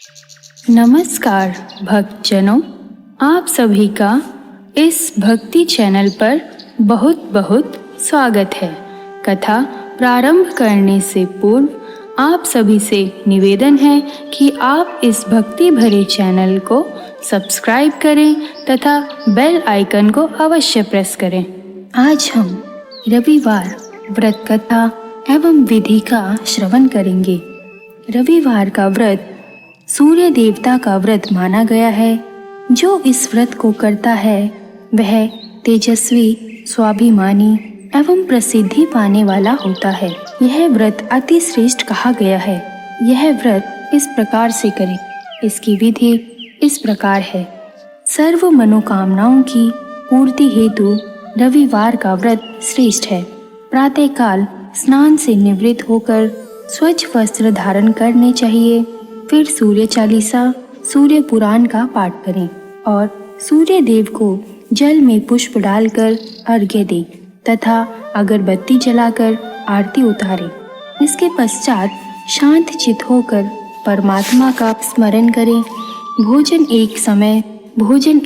नमस्कार भक्तजनों, आप सभी का इस भक्ति चैनल पर बहुत बहुत स्वागत है। कथा प्रारंभ करने से पूर्व आप सभी से निवेदन है कि आप इस भक्ति भरे चैनल को सब्सक्राइब करें तथा बेल आइकन को अवश्य प्रेस करें। आज हम रविवार व्रत कथा एवं विधि का श्रवण करेंगे। रविवार का व्रत सूर्य देवता का व्रत माना गया है। जो इस व्रत को करता है वह तेजस्वी, स्वाभिमानी एवं प्रसिद्धि पाने वाला होता है। यह व्रत अति श्रेष्ठ कहा गया है। यह व्रत इस प्रकार से करें। इसकी विधि इस प्रकार है। सर्व मनोकामनाओं की पूर्ति हेतु रविवार का व्रत श्रेष्ठ है। प्रातःकाल स्नान से निवृत्त होकर स्वच्छ वस्त्र धारण करने चाहिए। फिर सूर्य चालीसा, सूर्य पुराण का पाठ करें और सूर्य देव को जल में पुष्प डालकर अर्घ्य दें तथा अगरबत्ती जलाकर आरती उतारें। इसके पश्चात शांत चित्त होकर परमात्मा का स्मरण करें। भोजन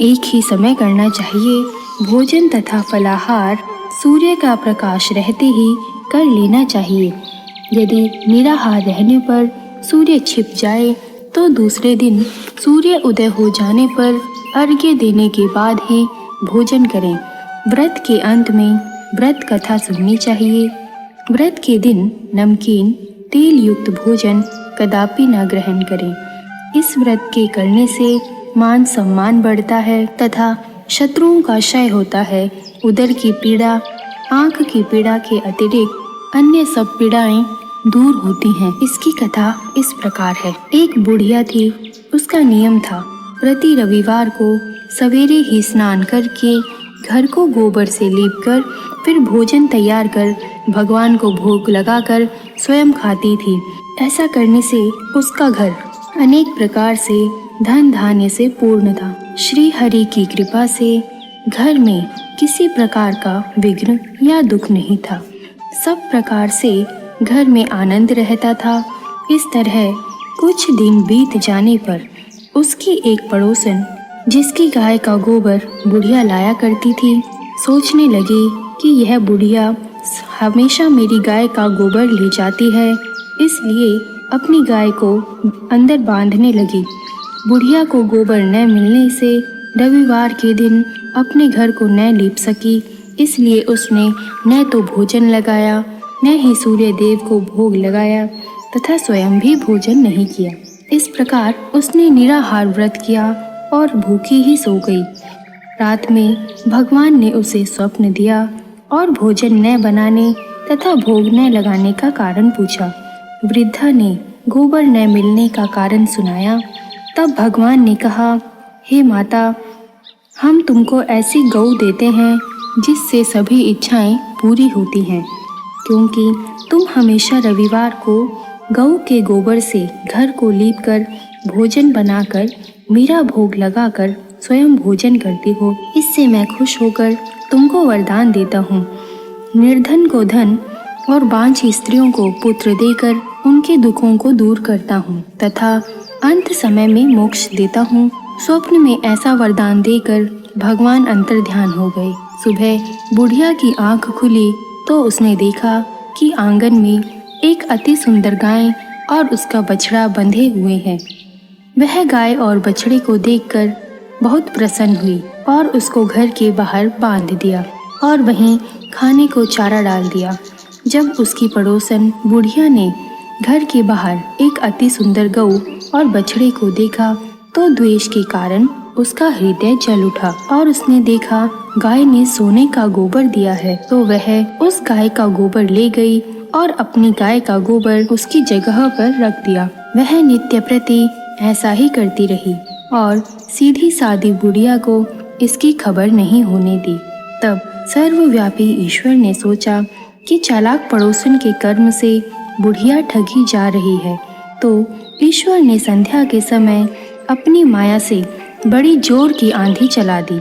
एक ही समय करना चाहिए। भोजन तथा फलाहार सूर्य का प्रकाश रहते ही कर लेना चाहिए। यदि निराहार रहने पर सूर्य छिप जाए तो दूसरे दिन सूर्य उदय हो जाने पर अर्घ्य देने के बाद ही भोजन करें। व्रत के अंत में व्रत कथा सुननी चाहिए। व्रत के दिन नमकीन तेल युक्त भोजन कदापि न ग्रहण करें। इस व्रत के करने से मान सम्मान बढ़ता है तथा शत्रुओं का क्षय होता है। उदर की पीड़ा, आँख की पीड़ा के अतिरिक्त अन्य सब पीड़ाएं दूर होती हैं। इसकी कथा इस प्रकार है। एक बुढ़िया थी। उसका नियम था प्रति रविवार को सवेरे ही स्नान करके घर को गोबर से लीपकर फिर भोजन तैयार कर भगवान को भोग लगाकर स्वयं खाती थी। ऐसा करने से उसका घर अनेक प्रकार से धन धान्य से पूर्ण था। श्री हरि की कृपा से घर में किसी प्रकार का विघ्न या दुख नहीं था। सब प्रकार से घर में आनंद रहता था। इस तरह कुछ दिन बीत जाने पर उसकी एक पड़ोसन, जिसकी गाय का गोबर बुढ़िया लाया करती थी, सोचने लगी कि यह बुढ़िया हमेशा मेरी गाय का गोबर ले जाती है, इसलिए अपनी गाय को अंदर बांधने लगी। बुढ़िया को गोबर न मिलने से रविवार के दिन अपने घर को न लीप सकी, इसलिए उसने न तो भोजन लगाया न ही सूर्य देव को भोग लगाया तथा स्वयं भी भोजन नहीं किया। इस प्रकार उसने निराहार व्रत किया और भूखी ही सो गई। रात में भगवान ने उसे स्वप्न दिया और भोजन न बनाने तथा भोग न लगाने का कारण पूछा। वृद्धा ने गोबर न मिलने का कारण सुनाया। तब भगवान ने कहा, हे माता, हम तुमको ऐसी गौ देते हैं जिससे सभी इच्छाएं पूरी होती हैं, क्योंकि तुम हमेशा रविवार को गौ के गोबर से घर को लीपकर भोजन बनाकर मेरा भोग लगाकर स्वयं भोजन करती हो। इससे मैं खुश होकर तुमको वरदान देता हूँ। निर्धन को धन और बांझी स्त्रियों को पुत्र देकर उनके दुखों को दूर करता हूँ तथा अंत समय में मोक्ष देता हूँ। स्वप्न में ऐसा वरदान देकर भगवान अंतर्ध्यान हो गए। सुबह बुढ़िया की आंख खुली तो उसने देखा कि आंगन में एक अति सुंदर गाय और उसका बछड़ा बंधे हुए हैं। वह गाय और बछड़े को देखकर बहुत प्रसन्न हुई और उसको घर के बाहर बांध दिया और वहीं खाने को चारा डाल दिया। जब उसकी पड़ोसन बुढ़िया ने घर के बाहर एक अति सुंदर गौ और बछड़े को देखा तो द्वेष के कारण उसका हृदय जल उठा और उसने देखा गाय ने सोने का गोबर दिया है, तो वह उस गाय का गोबर ले गई और अपनी गाय का गोबर उसकी जगह पर रख दिया। वह नित्य प्रति ऐसा ही करती रही और सीधी सादी बुढ़िया को इसकी खबर नहीं होने दी। तब सर्वव्यापी ईश्वर ने सोचा कि चालाक पड़ोसन के कर्म से बुढ़िया ठगी जा रही है, तो ईश्वर ने संध्या के समय अपनी माया से बड़ी जोर की आंधी चला दी।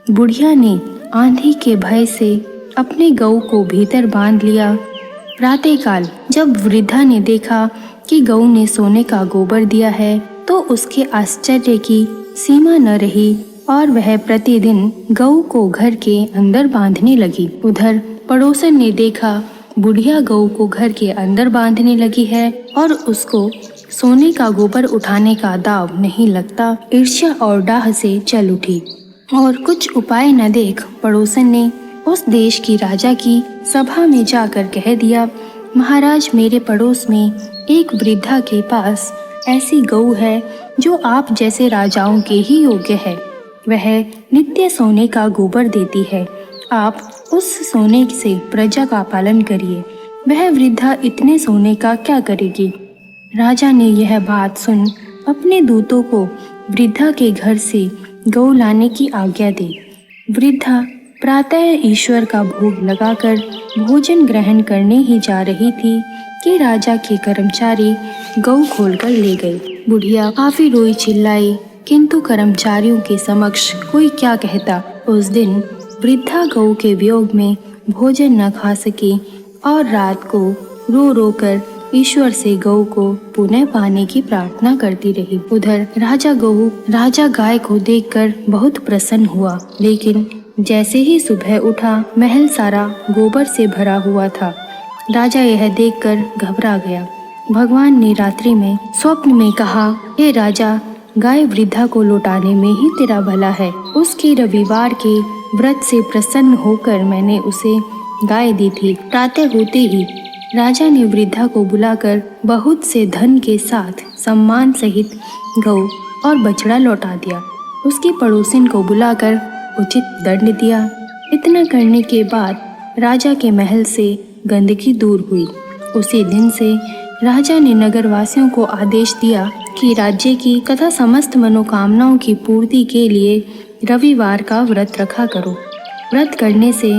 बुढ़िया ने आंधी के भय से अपने गऊ को भीतर बांध लिया। प्रातःकाल जब वृद्धा ने देखा कि गऊ ने सोने का गोबर दिया है तो उसके आश्चर्य की सीमा न रही और वह प्रतिदिन गऊ को घर के अंदर बांधने लगी। उधर पड़ोसन ने देखा बुढ़िया गऊ को घर के अंदर बांधने लगी है और उसको सोने का गोबर उठाने का दाव नहीं लगता। ईर्ष्या और डाह से चल उठी और कुछ उपाय न देख पड़ोसन ने उस देश की राजा की सभा में जाकर कह दिया, महाराज, मेरे पड़ोस में एक वृद्धा के पास ऐसी गऊ है जो आप जैसे राजाओं के ही योग्य है। वह नित्य सोने का गोबर देती है। आप उस सोने से प्रजा का पालन करिए। वह वृद्धा इतने सोने का क्या करेगी? राजा ने यह बात सुन अपने दूतों को वृद्धा के घर से गऊ लाने की आज्ञा दी। वृद्धा प्रातः ईश्वर का भोग लगाकर भोजन ग्रहण करने ही जा रही थी कि राजा के कर्मचारी गऊ खोलकर ले गए। बुढ़िया काफी रोई चिल्लाई, किंतु कर्मचारियों के समक्ष कोई क्या कहता। उस दिन वृद्धा गऊ के वियोग में भोजन न खा सकी और रात को रो रो कर ईश्वर से गऊ को पुनः पाने की प्रार्थना करती रही। उधर राजा गाय को देखकर बहुत प्रसन्न हुआ, लेकिन जैसे ही सुबह उठा महल सारा गोबर से भरा हुआ था। राजा यह देखकर घबरा गया। भगवान ने रात्रि में स्वप्न में कहा, हे राजा, गाय वृद्धा को लौटाने में ही तेरा भला है। उसकी रविवार के व्रत से प्रसन्न होकर मैंने उसे गाय दी थी। प्रातः होते ही राजा ने वृद्धा को बुलाकर बहुत से धन के साथ सम्मान सहित गऊ और बछड़ा लौटा दिया। उसके पड़ोसिन को बुलाकर उचित दंड दिया। इतना करने के बाद राजा के महल से गंदगी दूर हुई। उसी दिन से राजा ने नगरवासियों को आदेश दिया कि राज्य की तथा समस्त मनोकामनाओं की पूर्ति के लिए रविवार का व्रत रखा करो। व्रत करने से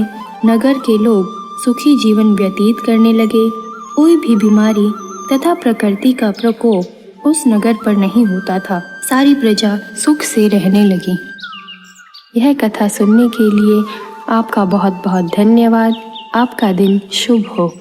नगर के लोग सुखी जीवन व्यतीत करने लगे। कोई भी बीमारी तथा प्रकृति का प्रकोप उस नगर पर नहीं होता था। सारी प्रजा सुख से रहने लगी। यह कथा सुनने के लिए आपका बहुत बहुत धन्यवाद। आपका दिन शुभ हो।